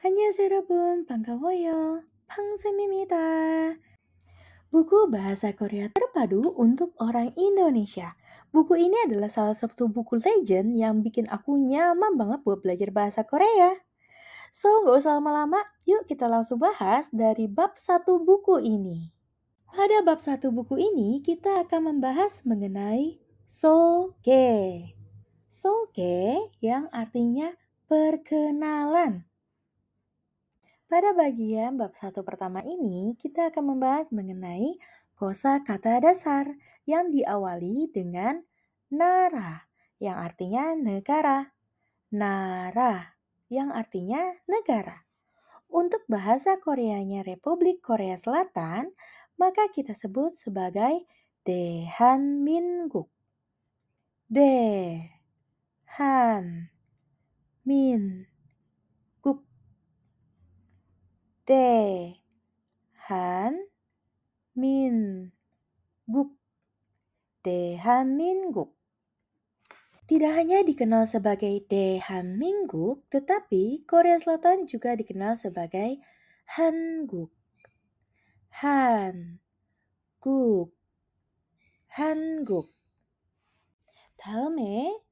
안녕하세요 여러분, 반가워요. 팡쌤입니다. Buku bahasa Korea terpadu untuk orang Indonesia. Buku ini adalah salah satu buku legend yang bikin aku nyaman banget buat belajar bahasa Korea. So, nggak usah lama-lama, yuk kita langsung bahas dari bab satu buku ini. Pada bab satu buku ini, kita akan membahas mengenai soge. Soge yang artinya perkenalan. Pada bagian bab satu pertama ini, kita akan membahas mengenai kosa kata dasar yang diawali dengan nara, yang artinya negara. Nara, yang artinya negara. Untuk bahasa Koreanya Republik Korea Selatan, maka kita sebut sebagai Dehanminguk. Dehanminguk. Dehanminguk. Dehanminguk. Tidak hanya dikenal sebagai Dehanminguk, tetapi Korea Selatan juga dikenal sebagai Hanguk. Hanguk. Hanguk.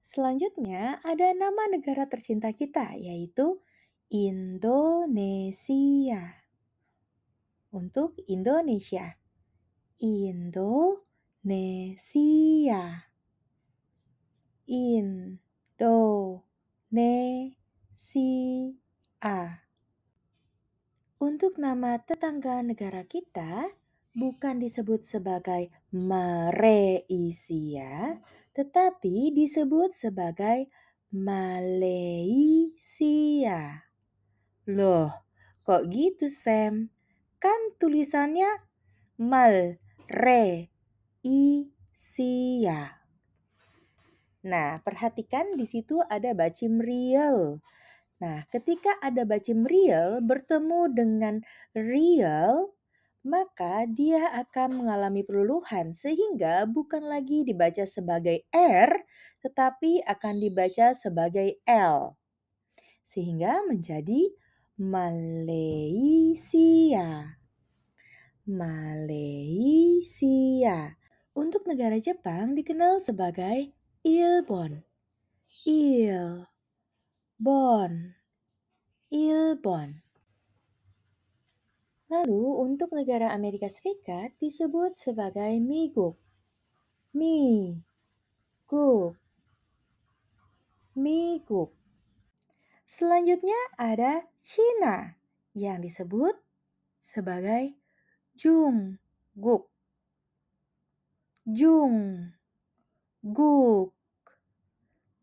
Selanjutnya ada nama negara tercinta kita, yaitu Indonesia. Untuk Indonesia. Indonesia. Indonesia. Untuk nama tetangga negara kita bukan disebut sebagai Malaysia, tetapi disebut sebagai Malaysia. Loh, kok gitu Sam? Kan tulisannya Malaysia. Nah, perhatikan di situ ada bacim real. Nah, ketika ada bacim real bertemu dengan real, maka dia akan mengalami peruluhan sehingga bukan lagi dibaca sebagai R, tetapi akan dibaca sebagai L. Sehingga menjadi Malaysia. Malaysia. Untuk negara Jepang dikenal sebagai Ilbon. Ilbon. Ilbon. Lalu untuk negara Amerika Serikat disebut sebagai Miguk. Miguk. Miguk. Selanjutnya ada Cina yang disebut sebagai Jungguk. Jungguk.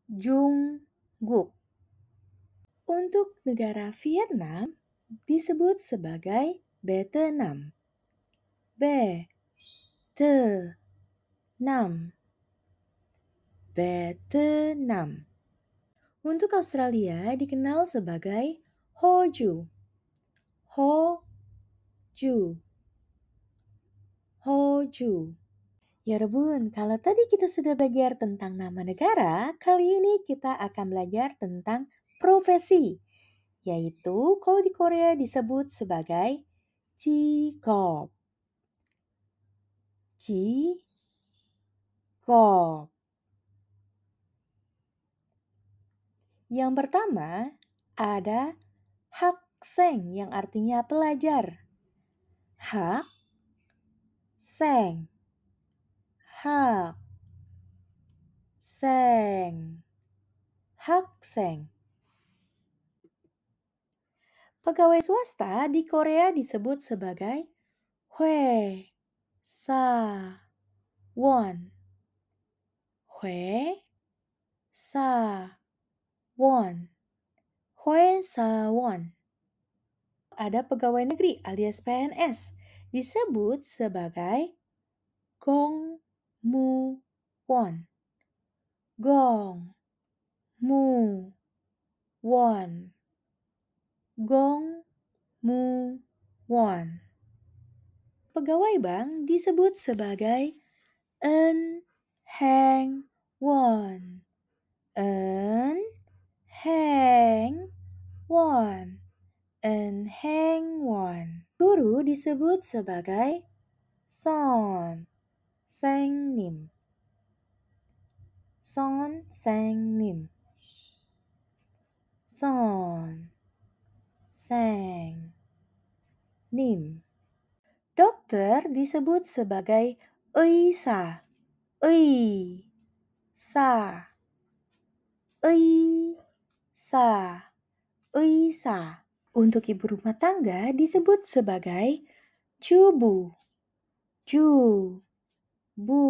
Jungguk. Untuk negara Vietnam disebut sebagai Vietnam. Vietnam. Vietnam. Untuk Australia dikenal sebagai Hoju. Hoju. Hoju. Ya Rebun, kalau tadi kita sudah belajar tentang nama negara, kali ini kita akan belajar tentang profesi. Yaitu kalau di Korea disebut sebagai Jikop. Jikop. Yang pertama ada hakseng yang artinya pelajar. Hak, seng. Hak, seng. Hakseng. Pegawai swasta di Korea disebut sebagai Hwe Sa Won. Hwe Sa Won. Hwe Sa Won. Ada pegawai negeri alias PNS disebut sebagai Gong Mu Won. Gong Mu Won. Gong Mu Won. Pegawai bank disebut sebagai En Heng Won. En Heng Won. Hengwon. Guru disebut sebagai 선생님. 선생님. 선생님. Dokter disebut sebagai 의사. 의사. 의사. 의사. Untuk ibu rumah tangga disebut sebagai 주부. 주부.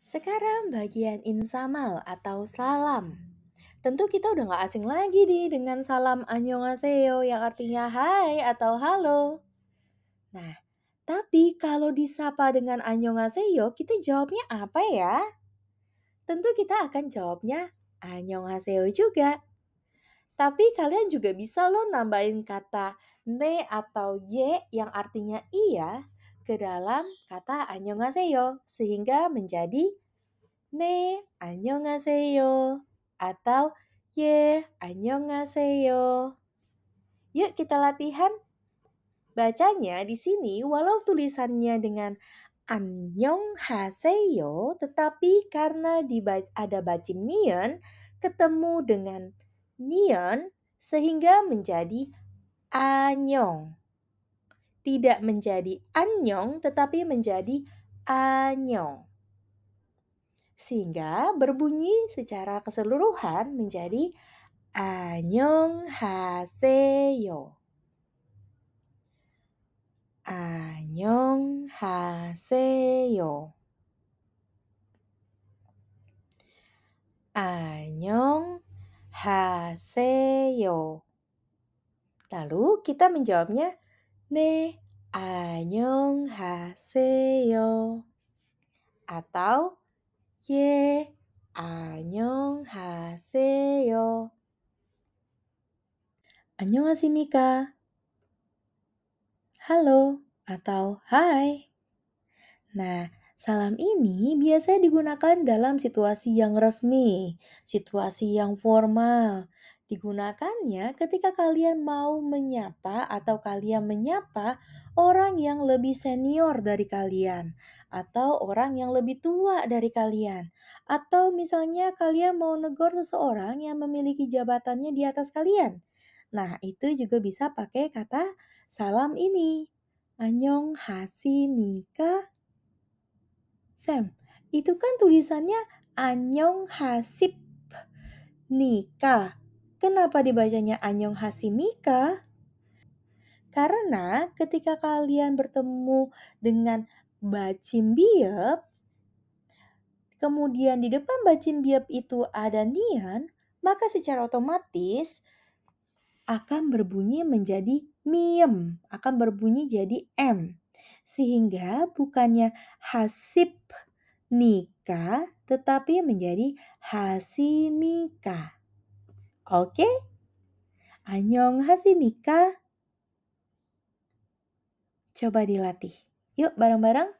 Sekarang bagian insamal atau salam. Tentu kita udah gak asing lagi nih dengan salam annyeonghaseyo yang artinya hai atau halo. Nah, tapi kalau disapa dengan annyeonghaseyo, kita jawabnya apa ya? Tentu kita akan jawabnya annyeonghaseyo juga. Tapi kalian juga bisa loh nambahin kata ne atau ye yang artinya iya ke dalam kata annyeonghaseyo sehingga menjadi ne annyeonghaseyo atau ye annyeonghaseyo. Yuk kita latihan. Bacanya di sini walau tulisannya dengan annyeonghaseyo tetapi karena ada bacim nian ketemu dengan nian sehingga menjadi anyong. Tidak menjadi anyong tetapi menjadi anyong. Sehingga berbunyi secara keseluruhan menjadi annyeonghaseyo. annyeonghaseyo. annyeonghaseyo. Lalu kita menjawabnya 네, annyeonghaseyo. Atau 예, annyeonghaseyo. 안녕하십니까? Halo atau hai. Nah, salam ini biasanya digunakan dalam situasi yang resmi, situasi yang formal. Digunakannya ketika kalian mau menyapa atau kalian menyapa orang yang lebih senior dari kalian, atau orang yang lebih tua dari kalian, atau misalnya kalian mau negor seseorang yang memiliki jabatannya di atas kalian. Nah, itu juga bisa pakai kata salam ini. 안녕하십니까? Sam, itu kan tulisannya annyeonghaseyo. Kenapa dibacanya annyeonghasimika? Karena ketika kalian bertemu dengan bacim biep, kemudian di depan bacim biep itu ada nian, maka secara otomatis akan berbunyi menjadi miem, akan berbunyi jadi m. Sehingga bukannya hasib nikah tetapi menjadi hasimika. Oke? annyeonghasimika. Coba dilatih. Yuk bareng-bareng.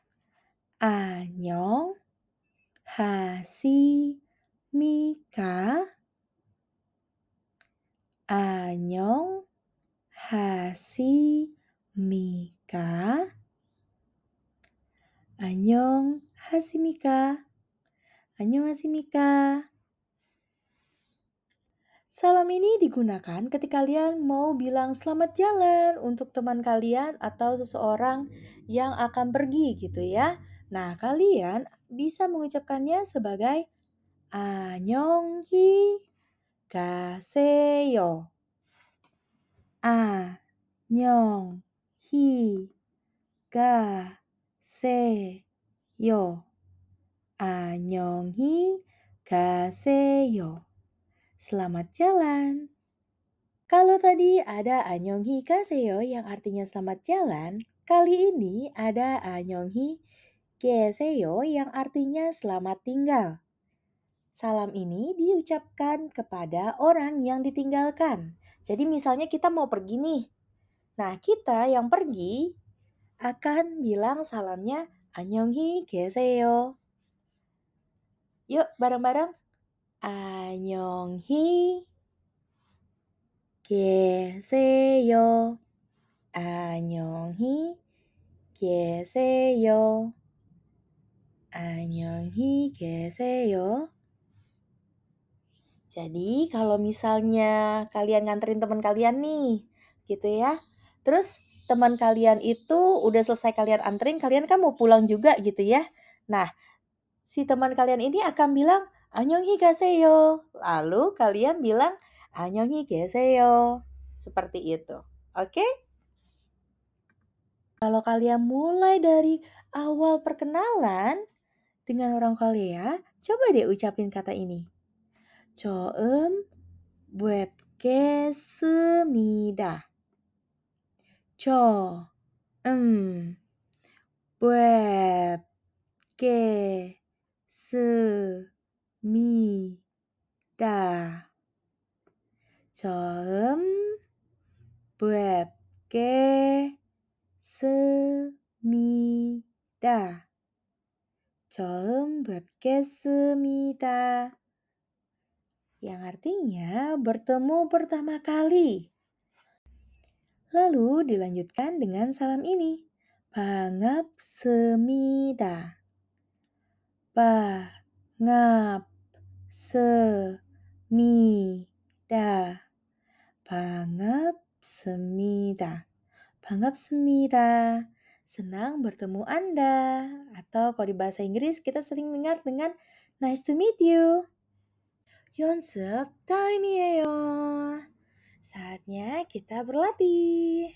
annyeonghasimika. annyeonghasimika. annyeonghasimika. annyeonghasimika. Salam ini digunakan ketika kalian mau bilang selamat jalan untuk teman kalian atau seseorang yang akan pergi gitu ya. Nah, kalian bisa mengucapkannya sebagai 안녕히 가세요. 안녕히 가세요. 안녕히 가세요. Selamat jalan. Kalau tadi ada annyeonghi gaseyo yang artinya selamat jalan, kali ini ada annyeonghi gaseyo yang artinya selamat tinggal. Salam ini diucapkan kepada orang yang ditinggalkan. Jadi misalnya kita mau pergi nih. Nah, kita yang pergi akan bilang salamnya annyeonghi gaseyo. Yuk bareng-bareng. annyeonghi 계세요. 안녕히 계세요. 안녕히 계세요. Jadi kalau misalnya kalian nganterin teman kalian nih, gitu ya. Terus teman kalian itu udah selesai kalian anterin, kalian kan mau pulang juga gitu ya. Nah, si teman kalian ini akan bilang, "안녕히 가세요." Lalu kalian bilang, "안녕히 계세요." Seperti itu. Oke? Kalau kalian mulai dari awal perkenalan dengan orang Korea, coba deh ucapin kata ini. 처음 뵙겠습니다. 처음 뵙겠습니다. 처음 뵙겠습니다. 처음 뵙겠습니다. Yang artinya bertemu pertama kali. Lalu dilanjutkan dengan salam ini. 반갑습니다. 반갑습니다. 반갑습니다. 반갑습니다. Senang bertemu Anda. Atau kalau di bahasa Inggris kita sering dengar dengan nice to meet you. 연습 타임이에요. Saatnya kita berlatih.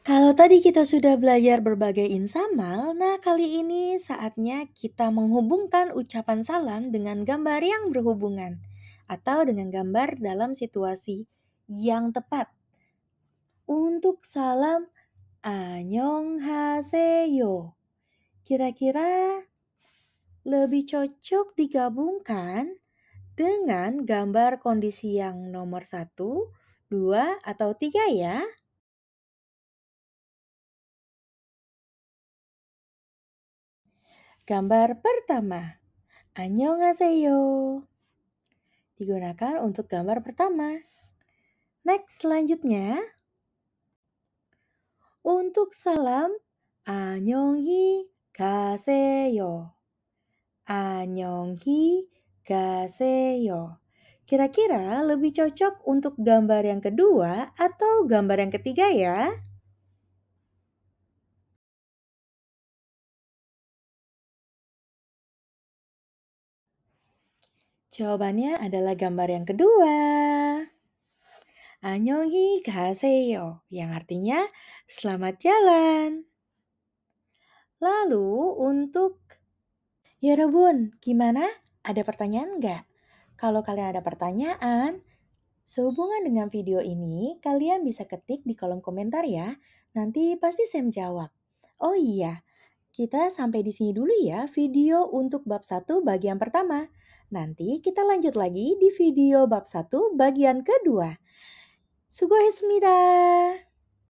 Kalau tadi kita sudah belajar berbagai insamal, nah kali ini saatnya kita menghubungkan ucapan salam dengan gambar yang berhubungan atau dengan gambar dalam situasi yang tepat. Untuk salam 안녕하세요. Kira-kira lebih cocok digabungkan dengan gambar kondisi yang nomor 1, 2, atau 3 ya. Gambar pertama, 안녕하세요. Digunakan untuk gambar pertama. Next, selanjutnya. Untuk salam, 안녕히 가세요. 안녕히 가세요. Kira-kira lebih cocok untuk gambar yang kedua atau gambar yang ketiga ya? Jawabannya adalah gambar yang kedua. 안녕히 가세요, yang artinya selamat jalan. Lalu untuk 여러분, gimana? Ada pertanyaan nggak? Kalau kalian ada pertanyaan, sehubungan dengan video ini, kalian bisa ketik di kolom komentar ya. Nanti pasti saya menjawab. Oh iya, kita sampai di sini dulu ya video untuk bab 1 bagian pertama. Nanti kita lanjut lagi di video bab 1 bagian kedua. 수고했습니다.